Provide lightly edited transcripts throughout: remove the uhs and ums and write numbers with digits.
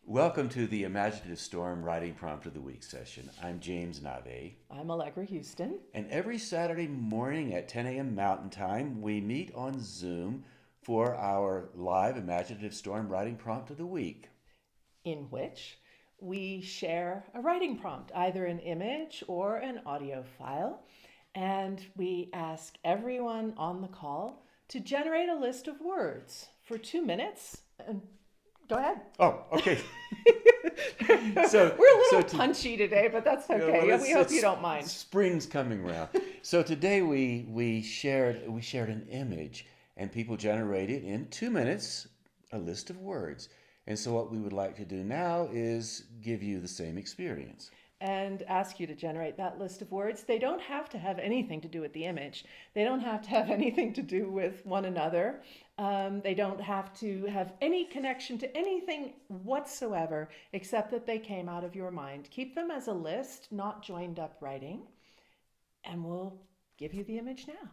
Welcome to the Imaginative Storm Writing Prompt of the Week session. I'm James Nave, I'm Allegra Huston, and every Saturday morning at 10 a.m. Mountain Time, we meet on Zoom for our live Imaginative Storm Writing Prompt of the Week. in which we share a writing prompt, either an image or an audio file, and we ask everyone on the call to generate a list of words for 2 minutes. And go ahead. Oh, okay. We're a little punchy today, but that's okay. Well, we hope you don't mind. Spring's coming around. So today we shared an image, and people generated in 2 minutes a list of words. And so what we would like to do now is give you the same experience. And ask you to generate that list of words. They don't have to have anything to do with the image. They don't have to have anything to do with one another. They don't have to have any connection to anything whatsoever, except that they came out of your mind. Keep them as a list, not joined up writing, and we'll give you the image now.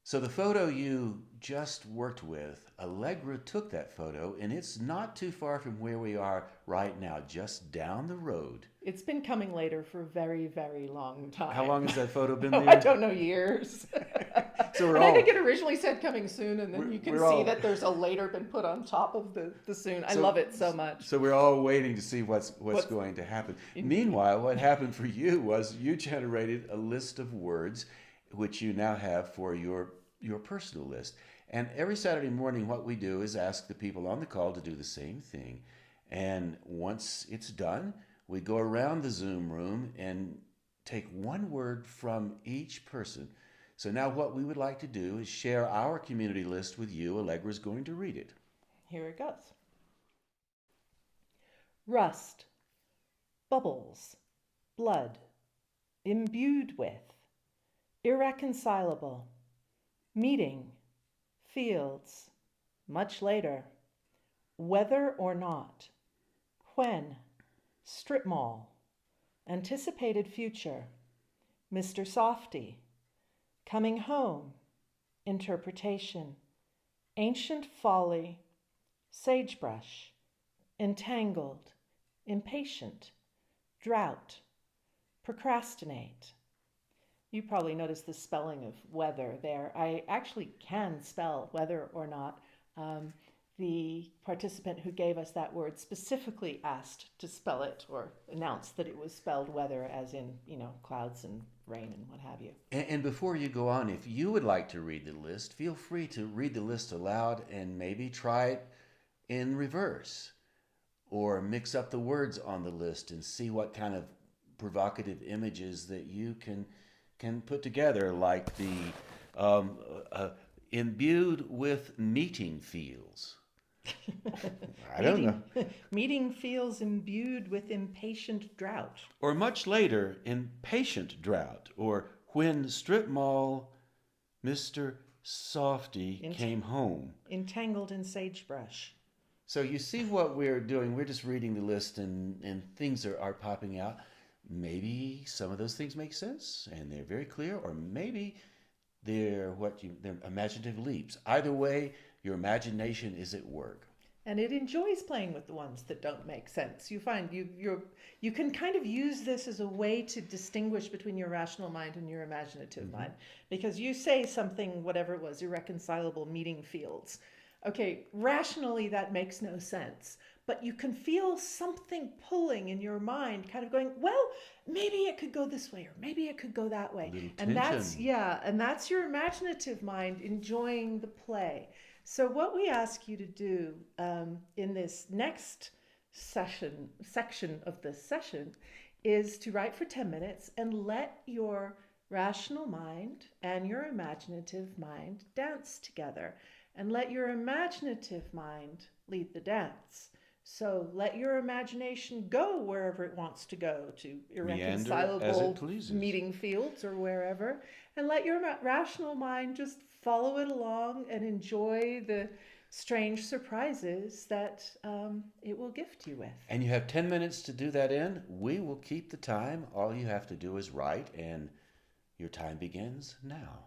So the photo you just worked with, Allegra took that photo, and it's not too far from where we are right now, just down the road. It's been coming later for a very, very long time. How long has that photo been Oh, there? I don't know, years. So we're And all, I think it originally said coming soon, and then you can we're see all- that there's a later been put on top of the soon. I So- love it so much. So we're all waiting to see what's going to happen. Indeed. Meanwhile, what happened for you was you generated a list of words, which you now have for your personal list. And every Saturday morning, what we do is ask the people on the call to do the same thing. And once it's done, we go around the Zoom room and take one word from each person. So now what we would like to do is share our community list with you. Allegra's going to read it. Here it goes. Rust, bubbles, blood, imbued with, irreconcilable, meeting, fields, much later, whether or not, when, strip mall, anticipated future, Mr. Softy, coming home, interpretation, ancient folly, sagebrush, entangled, impatient, drought, procrastinate. You probably noticed the spelling of weather there. I actually can spell whether or not. The participant who gave us that word specifically asked to spell it or announced that it was spelled weather as in, clouds and rain and what have you. And before you go on, if you would like to read the list, feel free to read the list aloud and maybe try it in reverse or mix up the words on the list and see what kind of provocative images that you can put together, like the um, imbued with meeting feels. I don't know. Meeting feels imbued with impatient drought. Or much later, impatient drought, or when strip mall Mr. Softy came home. Entangled in sagebrush. So you see what we're doing. We're just reading the list and things are popping out. Maybe some of those things make sense and they're very clear, or maybe they're imaginative leaps. Either way, your imagination is at work. And it enjoys playing with the ones that don't make sense. You find you can kind of use this as a way to distinguish between your rational mind and your imaginative mind, because you say something, whatever it was, irreconcilable meeting fields. Okay, rationally that makes no sense, but you can feel something pulling in your mind, kind of going, well, maybe it could go this way, or maybe it could go that way. And that's your imaginative mind enjoying the play. So what we ask you to do in this next section of the session is to write for 10 minutes and let your rational mind and your imaginative mind dance together, and let your imaginative mind lead the dance. So let your imagination go wherever it wants to go, to irreconcilable meeting fields or wherever, and let your rational mind just follow it along and enjoy the strange surprises that it will gift you with. And you have 10 minutes to do that in. We will keep the time. All you have to do is write, and your time begins now.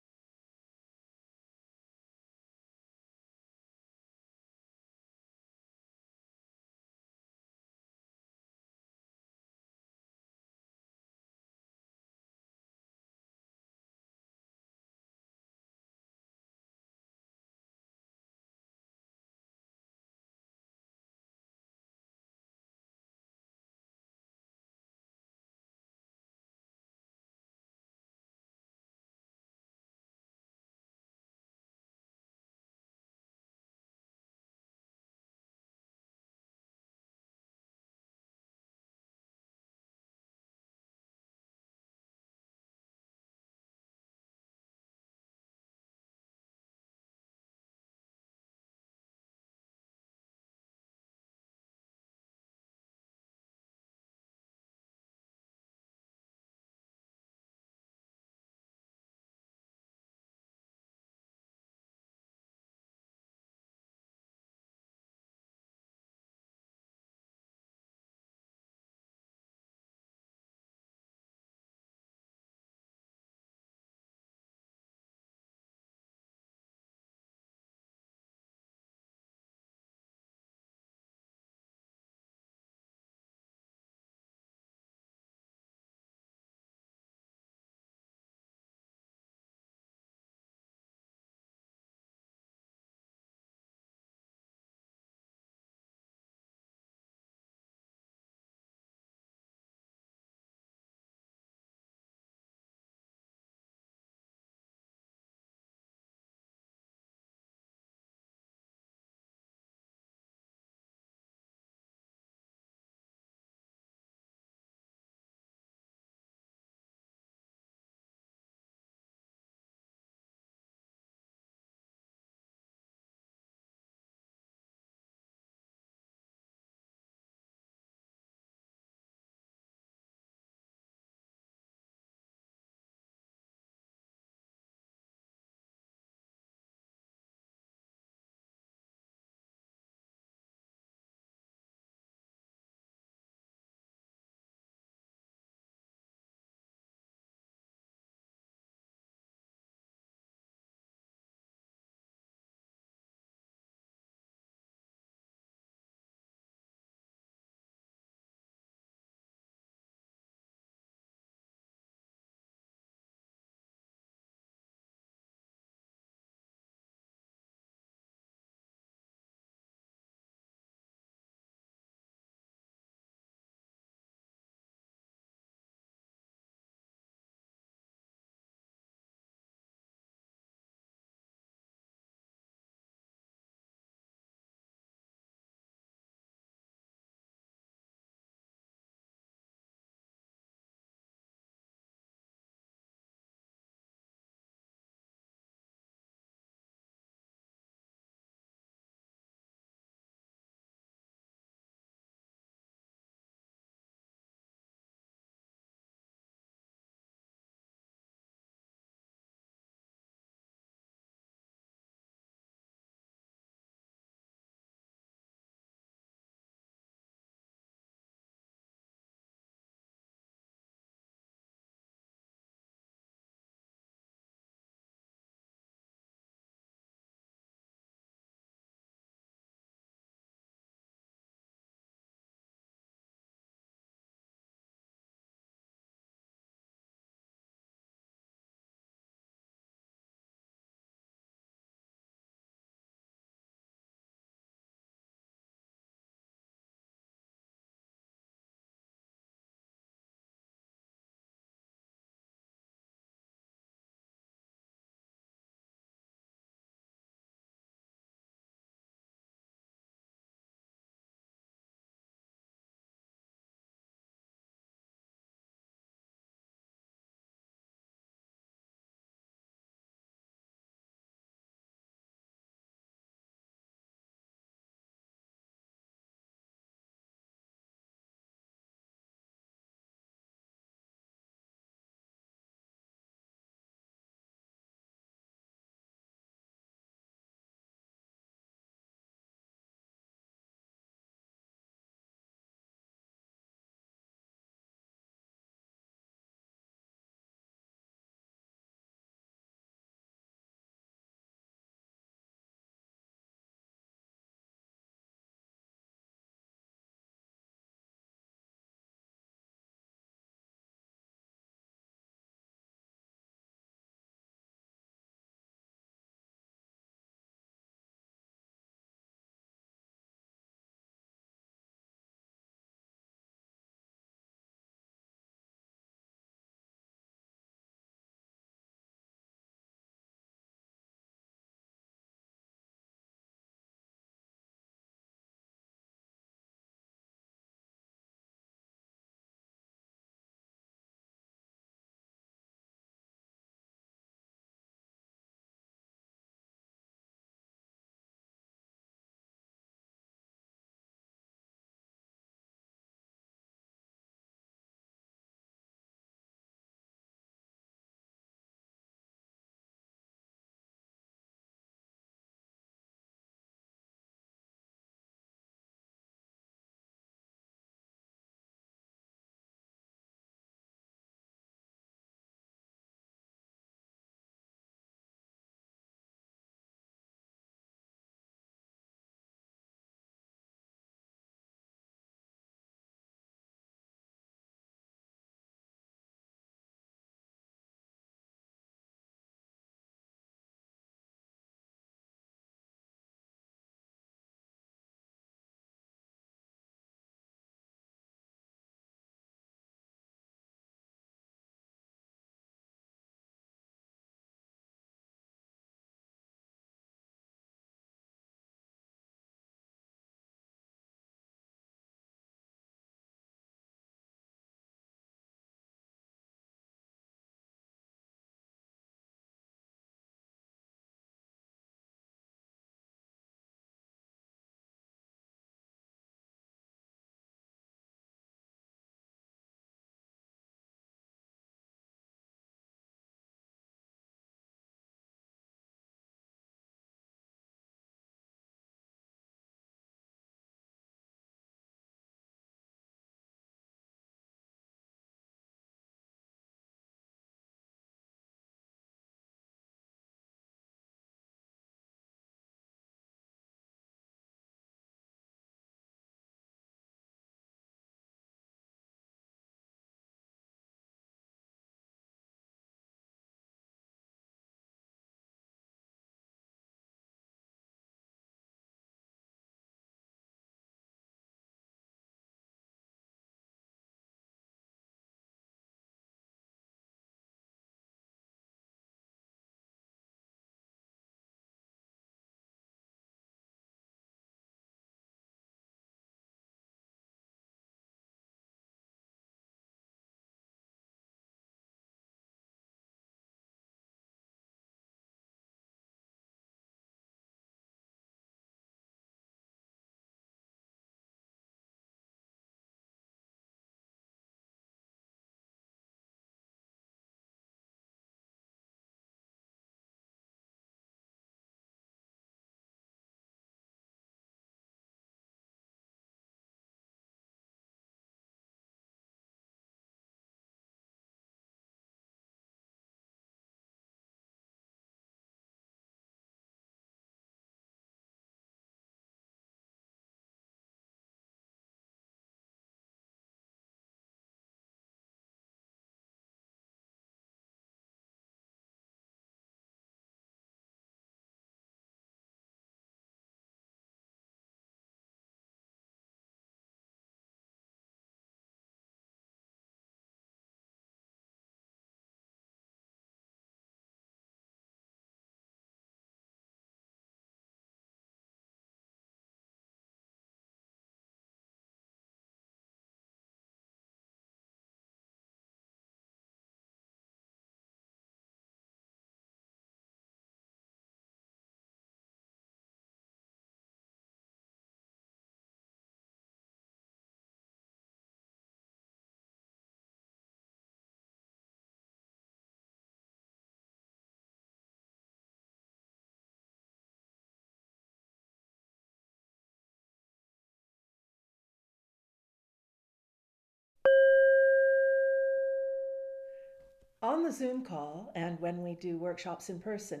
on the Zoom call and when we do workshops in person,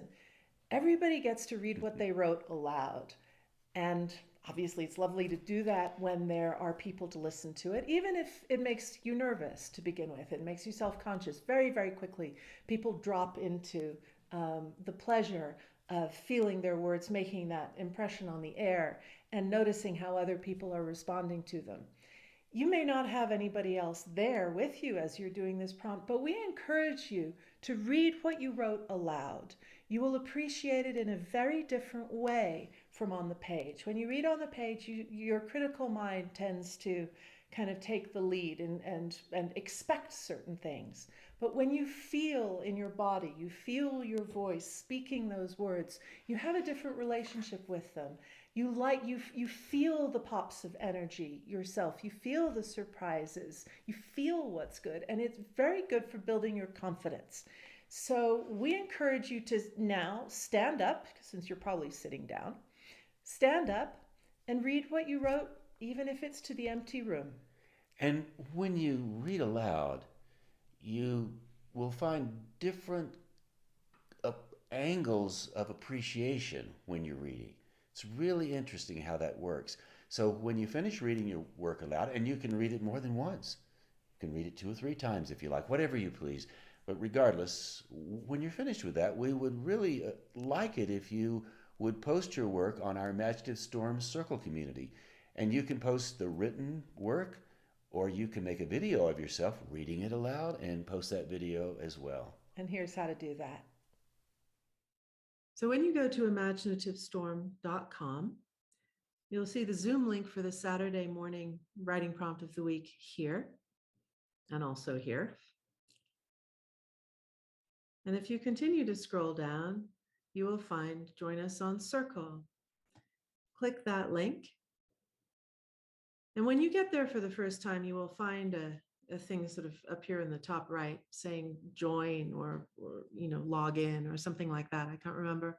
everybody gets to read what they wrote aloud. And obviously, it's lovely to do that when there are people to listen to it, even if it makes you nervous to begin with. It makes you self conscious. Very, very quickly, people drop into the pleasure of feeling their words making that impression on the air and noticing how other people are responding to them. You may not have anybody else there with you as you're doing this prompt, but we encourage you to read what you wrote aloud. You will appreciate it in a very different way from on the page. When you read on the page, your critical mind tends to kind of take the lead and expect certain things. But when you feel in your body, you feel your voice speaking those words, you have a different relationship with them. You feel the pops of energy yourself. You feel the surprises. You feel what's good, and it's very good for building your confidence. So we encourage you to now stand up, since you're probably sitting down. Stand up and read what you wrote, even if it's to the empty room. And when you read aloud, you will find different uh, angles of appreciation when you're reading. It's really interesting how that works. So when you finish reading your work aloud, and you can read it more than once, you can read it 2 or 3 times if you like, whatever you please. But regardless, when you're finished with that, we would really like it if you would post your work on our Imaginative Storm Circle community. And you can post the written work, or you can make a video of yourself reading it aloud and post that video as well. And here's how to do that. So when you go to imaginativestorm.com, you'll see the Zoom link for the Saturday morning writing prompt of the week here and also here. And if you continue to scroll down, you will find Join Us on Circle. Click that link. And when you get there for the first time, you will find a thing sort of up here in the top right saying join or log in or something like that. I can't remember.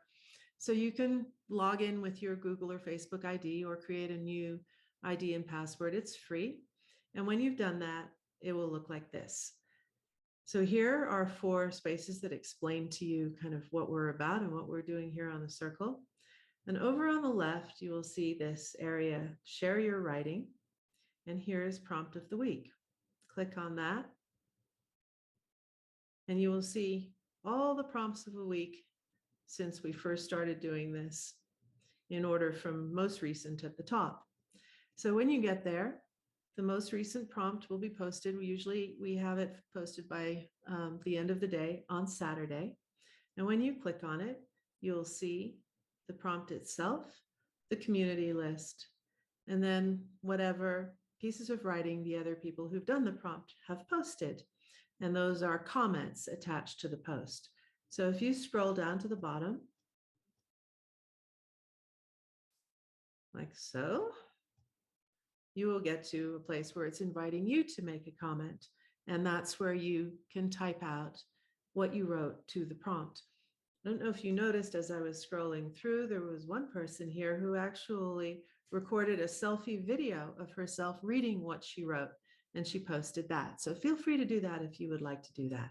So you can log in with your Google or Facebook ID or create a new ID and password. It's free. And when you've done that, it will look like this. So here are 4 spaces that explain to you kind of what we're about and what we're doing here on the circle. And over on the left, you will see this area, share your writing. And here's prompt of the week. Click on that. And you will see all the prompts of the week since we first started doing this in order from most recent at the top. So when you get there, the most recent prompt will be posted. We have it posted by the end of the day on Saturday. And when you click on it, you'll see the prompt itself, the community list, and then whatever pieces of writing the other people who've done the prompt have posted. And those are comments attached to the post. So if you scroll down to the bottom, like so, you will get to a place where it's inviting you to make a comment. And that's where you can type out what you wrote to the prompt. I don't know if you noticed as I was scrolling through, there was one person here who actually recorded a selfie video of herself reading what she wrote, and she posted that. So feel free to do that if you would like to do that.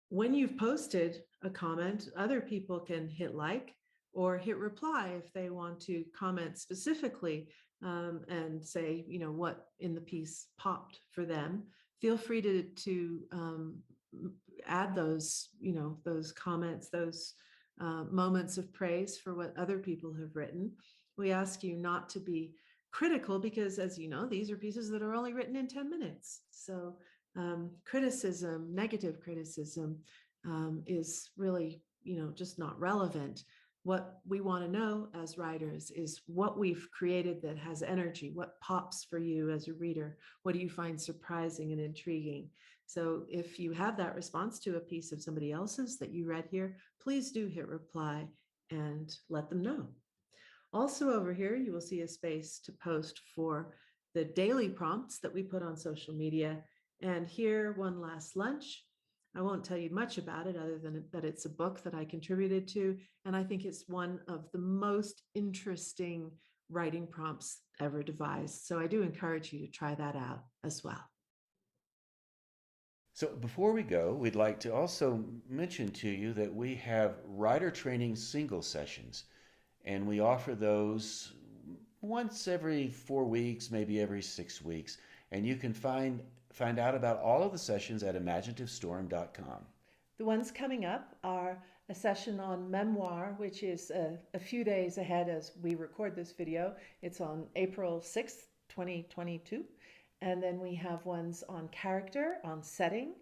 When you've posted a comment, other people can hit like or hit reply if they want to comment specifically and say, what in the piece popped for them. Feel free to add those, those comments, those moments of praise for what other people have written. We ask you not to be critical because, as you know, these are pieces that are only written in 10 minutes. So criticism, negative criticism is really, just not relevant. What we want to know as writers is what we've created that has energy, what pops for you as a reader, what do you find surprising and intriguing? So if you have that response to a piece of somebody else's that you read here, please do hit reply and let them know. Also over here, you will see a space to post for the daily prompts that we put on social media. And here, One Last Lunch. I won't tell you much about it other than that it's a book that I contributed to. And I think it's one of the most interesting writing prompts ever devised. So I do encourage you to try that out as well. So before we go, we'd like to also mention to you that we have writer training single sessions, and we offer those once every 4 weeks, maybe every 6 weeks. And you can find out about all of the sessions at imaginativestorm.com. The ones coming up are a session on memoir, which is a few days ahead as we record this video. It's on April 6th, 2022. And then we have ones on character, on setting,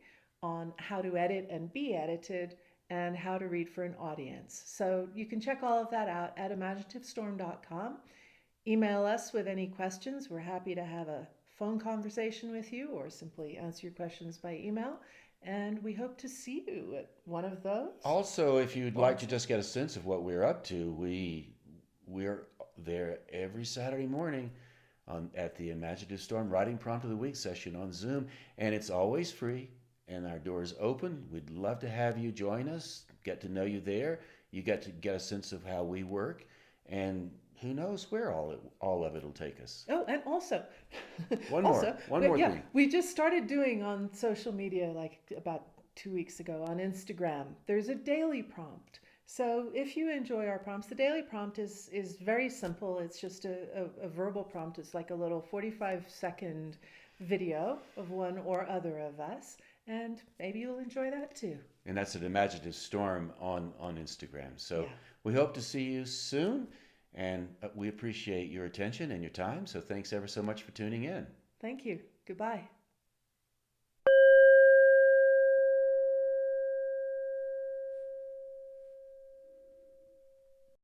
on how to edit and be edited, and how to read for an audience. So you can check all of that out at imaginativestorm.com. Email us with any questions. We're happy to have a phone conversation with you or simply answer your questions by email. And we hope to see you at one of those. Also, if you'd like to just get a sense of what we're up to, we're there every Saturday morning at the Imaginative Storm Writing Prompt of the Week session on Zoom, and it's always free, and our door's open. We'd love to have you join us, get to know you there. You get to get a sense of how we work, and who knows where all of it will take us. Oh, and also, one more thing. We just started doing on social media like about 2 weeks ago on Instagram. There's a daily prompt. So if you enjoy our prompts, the daily prompt is very simple. It's just a verbal prompt. It's like a little 45-second video of one or other of us. And maybe you'll enjoy that too. And that's an Imaginative Storm on Instagram. So we hope to see you soon. And we appreciate your attention and your time. So thanks ever so much for tuning in. Thank you. Goodbye.